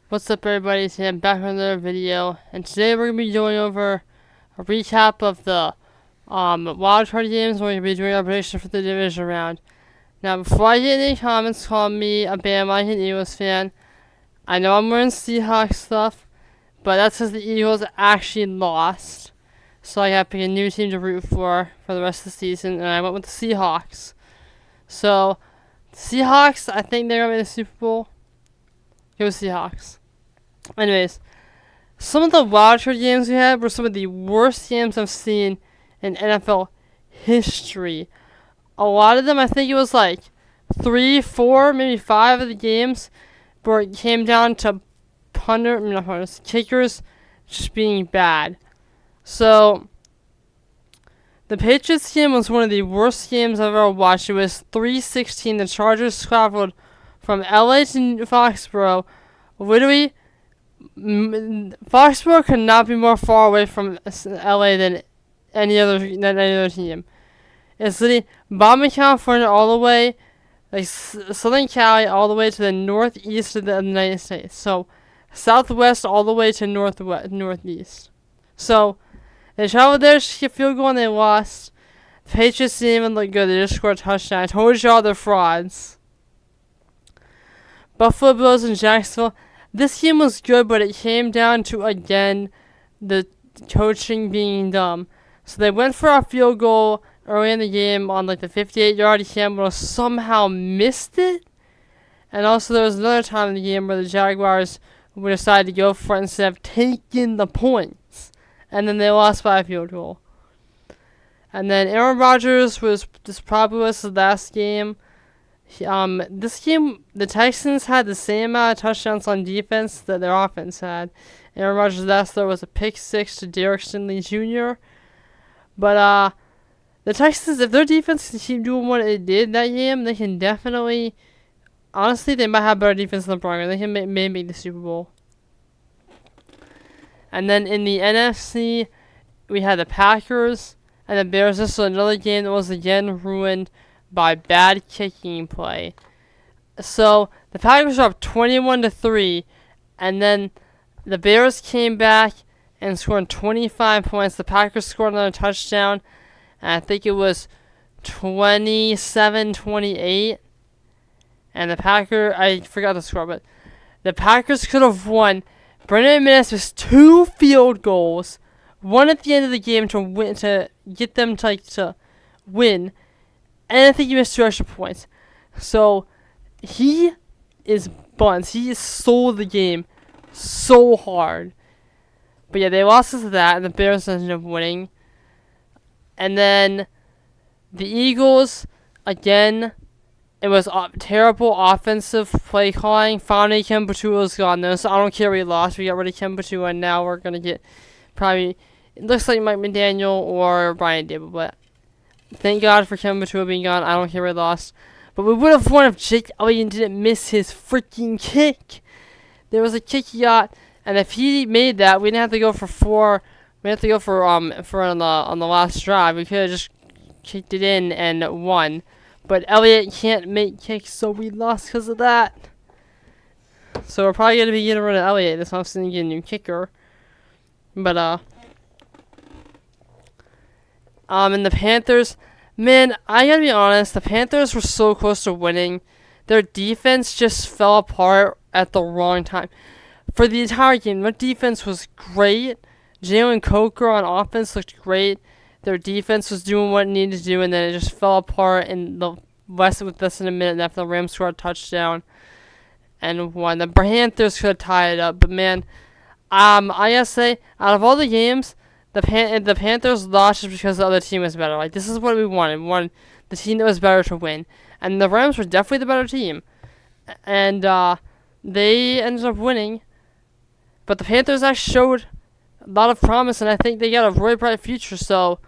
What's up, everybody? Today I'm back with another video, and today we're gonna be going over a recap of the wildcard games. We're gonna be doing our prediction for the division round. Now, before I get any comments calling me a bandwagon Eagles fan, I know I'm wearing Seahawks stuff, but that's because the Eagles actually lost, so I got to pick a new team to root for the rest of the season, and I went with the Seahawks. So, Seahawks, I think they're gonna win the Super Bowl. Go Seahawks. Anyways, some of the wildcard games we had were some of the worst games I've seen in NFL history. A lot of them, I think it was like 3, 4, maybe 5 of the games where it came down to kickers just being bad. So, the Patriots game was one of the worst games I've ever watched. It was 3-16. The Chargers traveled from LA to Foxborough. Literally, Foxborough could not be more far away from LA than any other team. It's literally bottom California all the way, like Southern Cali all the way to the northeast of the United States. So, southwest all the way to northeast. So, they traveled there to get a field goal and they lost. The Patriots didn't even look good. They just scored a touchdown. I told y'all they're frauds. Buffalo Bills and Jacksonville. This game was good, but it came down to, again, the coaching being dumb. So they went for a field goal early in the game on like the 58-yard attempt, but somehow missed it. And also there was another time in the game where the Jaguars would decide to go for it instead of taking the points. And then they lost by a field goal. And then Aaron Rodgers probably was the last game. This game, the Texans had the same amount of touchdowns on defense that their offense had. Aaron Rodgers' last throw was a pick-6 to Derek Stingley Jr. But the Texans, if their defense can keep doing what it did that game, they can definitely, honestly, they might have better defense than the Broncos. They can maybe make the Super Bowl. And then in the NFC, we had the Packers and the Bears. This was another game that was again ruined by bad kicking play. So the Packers were up 21-3, and then the Bears came back and scored 25 points. The Packers scored another touchdown, and I think it was 27-28. And I forgot the score, but the Packers could have won. Brendan McManus was 2 field goals, one at the end of the game to win, to get them to win. And I think he missed 2 extra points. So, he is buns. He sold the game so hard. But yeah, they lost to that, and the Bears ended up winning. And then, the Eagles, again, it was terrible offensive play calling. Finally, Ken Patua's gone though, so I don't care we lost. We got rid of Ken Patua, and now we're going to get probably, it looks like Mike McDaniel or Brian Dable, but thank God for Kevin Patua being gone. I don't care we lost. But we would have won if Jake Elliott didn't miss his freaking kick. There was a kick he got, and if he made that, we didn't have to go for 4. We didn't have to go for on the last drive. We could have just kicked it in and won. But Elliott can't make kicks, so we lost because of that. So we're probably going to be getting rid of Elliott this offseason, get a new kicker. But, and the Panthers, man, I gotta be honest, the Panthers were so close to winning. Their defense just fell apart at the wrong time. For the entire game, their defense was great. Jalen Coker on offense looked great. Their defense was doing what it needed to do, and then it just fell apart in the less than a minute after the Rams scored a touchdown and won. The Panthers could have tied it up, but man, I gotta say, out of all the games, the Panthers lost just because the other team was better. Like, this is what we wanted. We wanted the team that was better to win. And the Rams were definitely the better team. And they ended up winning. But the Panthers actually showed a lot of promise, and I think they got a really bright future. So,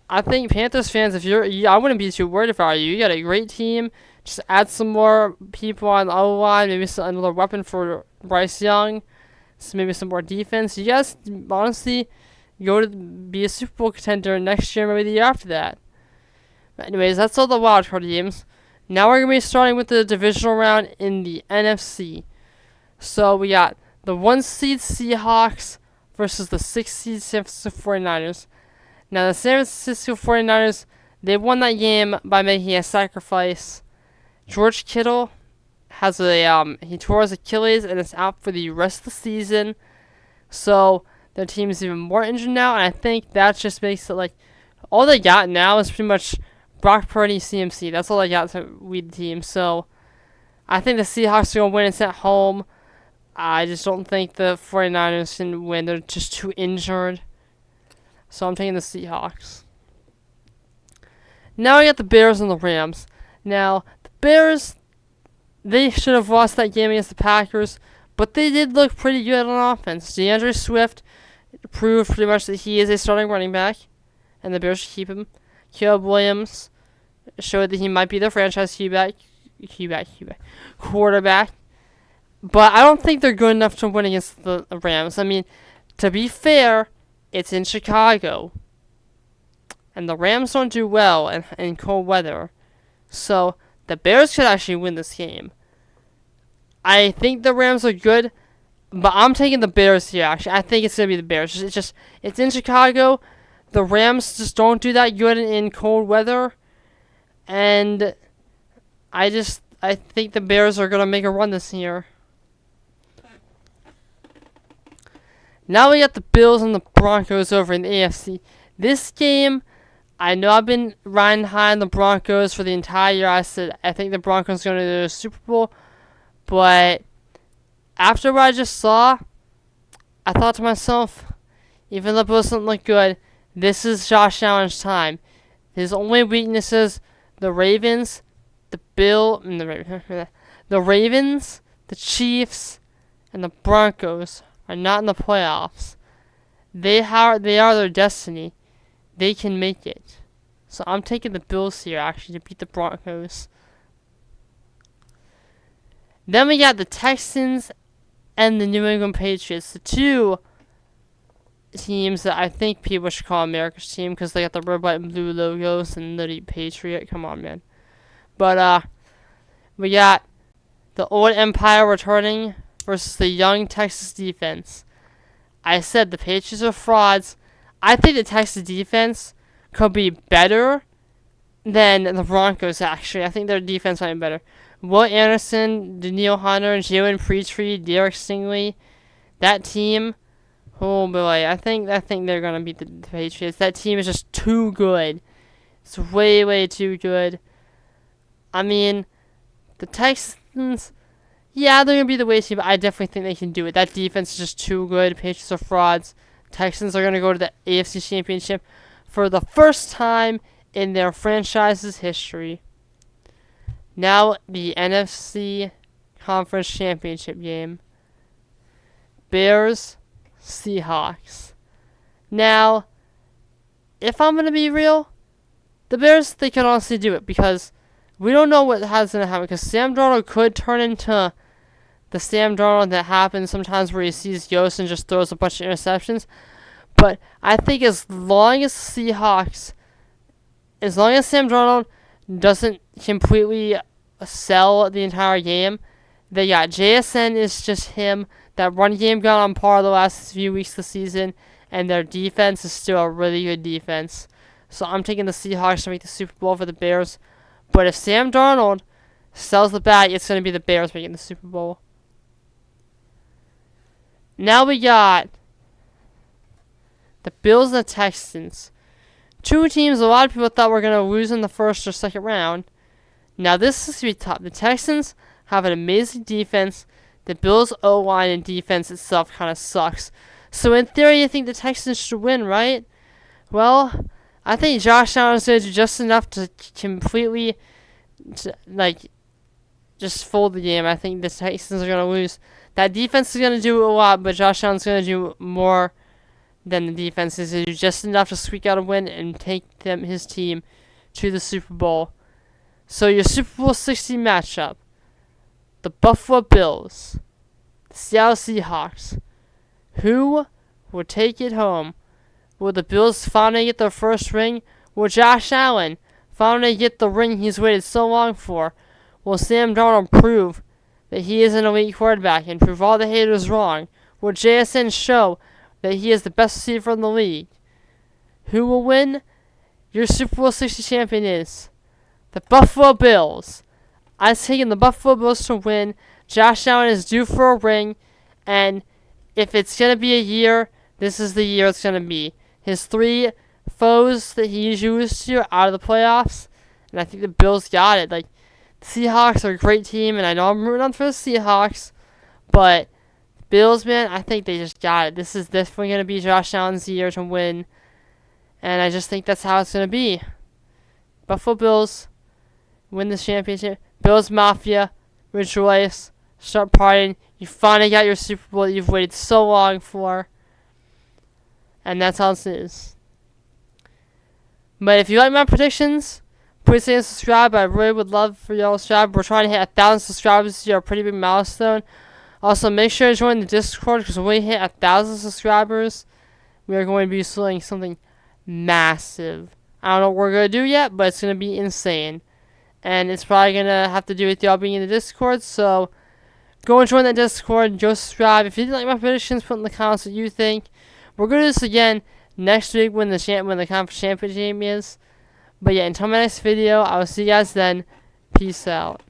I think Panthers fans, I wouldn't be too worried if I were you. You got a great team. Just add some more people on the O-line. Maybe another weapon for Bryce Young. So maybe some more defense. You guys, honestly, go to be a Super Bowl contender next year, maybe the year after that. But anyways, that's all the wildcard games. Now we're going to be starting with the divisional round in the NFC. So we got the 1 seed Seahawks versus the 6 seed San Francisco 49ers. Now the San Francisco 49ers, they won that game by making a sacrifice. George Kittle has he tore his Achilles and is out for the rest of the season. So their team is even more injured now, and I think that just makes it like all they got now is pretty much Brock Purdy, CMC. That's all they got to lead the team. So I think the Seahawks are going to win. It's at home. I just don't think the 49ers can win. They're just too injured. So I'm taking the Seahawks. Now I got the Bears and the Rams. Now, the Bears, they should have lost that game against the Packers, but they did look pretty good on offense. DeAndre Swift proved pretty much that he is a starting running back, and the Bears should keep him. Caleb Williams showed that he might be the franchise quarterback. But I don't think they're good enough to win against the Rams. I mean, to be fair, it's in Chicago. And the Rams don't do well in cold weather. So, the Bears could actually win this game. I think the Rams are good, but I'm taking the Bears here, actually. I think it's going to be the Bears. It's in Chicago. The Rams just don't do that good in cold weather. And I think the Bears are going to make a run this year. Now we got the Bills and the Broncos over in the AFC. This game, I know I've been riding high on the Broncos for the entire year. I said I think the Broncos are going to do the Super Bowl. But after what I just saw, I thought to myself, even though the Bills don't look good, this is Josh Allen's time. His only weaknesses, the Ravens, the Ravens, the Chiefs, and the Broncos are not in the playoffs. They are their destiny. They can make it. So I'm taking the Bills here, actually, to beat the Broncos. Then we got the Texans and the New England Patriots. The two teams that I think people should call America's team because they got the red, white, and blue logos and the Patriot. Come on, man. But we got the old Empire returning versus the young Texas defense. I said the Patriots are frauds. I think the Texas defense could be better than the Broncos, actually. I think their defense might be better. Will Anderson, Daniil Hunter, Jalen Pretree, Derek Stingley, that team, oh boy, I think they're going to beat the Patriots. That team is just too good. It's way, way too good. I mean, the Texans, yeah, they're going to be the way team, but I definitely think they can do it. That defense is just too good. Patriots are frauds. Texans are going to go to the AFC Championship for the first time in their franchise's history. Now, the NFC Conference Championship game. Bears, Seahawks. Now, if I'm going to be real, the Bears, they can honestly do it because we don't know what's going to happen because Sam Darnold could turn into the Sam Darnold that happens sometimes where he sees Yost and just throws a bunch of interceptions. But I think as long as Sam Darnold doesn't completely sell the entire game, they got JSN is just him. That run game got on par the last few weeks of the season, and their defense is still a really good defense. So I'm taking the Seahawks to make the Super Bowl for the Bears. But if Sam Darnold sells the bat, it's going to be the Bears making the Super Bowl. Now we got the Bills and the Texans. Two teams a lot of people thought were going to lose in the first or second round. Now this is going to be tough. The Texans have an amazing defense. The Bills' O-line and defense itself kind of sucks. So in theory, I think the Texans should win, right? Well, I think Josh Allen is going to do just enough to completely, just fold the game. I think the Texans are going to lose. That defense is going to do a lot, but Josh Allen's going to do more than the defense is going to do just enough to squeak out a win and take his team to the Super Bowl. So your Super Bowl 60 matchup, the Buffalo Bills, the Seattle Seahawks. Who will take it home? Will the Bills finally get their first ring? Will Josh Allen finally get the ring he's waited so long for? Will Sam Darnold prove that he is an elite quarterback and prove all the haters wrong. Will JSN show that he is the best receiver in the league? Who will win? Your Super Bowl 60 champion is the Buffalo Bills. I'm taking the Buffalo Bills to win. Josh Allen is due for a ring, and if it's going to be a year, this is the year it's going to be. His 3 foes that he's used to are out of the playoffs, and I think the Bills got it. Like, the Seahawks are a great team, and I know I'm rooting on for the Seahawks, but Bills, man, I think they just got it. This is definitely going to be Josh Allen's year to win, and I just think that's how it's going to be. Buffalo Bills win this championship. Bills Mafia, rejoice, start partying. You finally got your Super Bowl that you've waited so long for. And that's how it is. But if you like my predictions, please say and subscribe. I really would love for y'all to subscribe. We're trying to hit 1,000 subscribers this year, a pretty big milestone. Also, make sure to join the Discord, because when we hit 1,000 subscribers, we are going to be doing something massive. I don't know what we're going to do yet, but it's going to be insane. And it's probably going to have to do with y'all being in the Discord, so go and join that Discord, go subscribe. If you didn't like my predictions, put in the comments what you think. We're going to do this again next week when the conference championship game is. But yeah, until my next video, I will see you guys then. Peace out.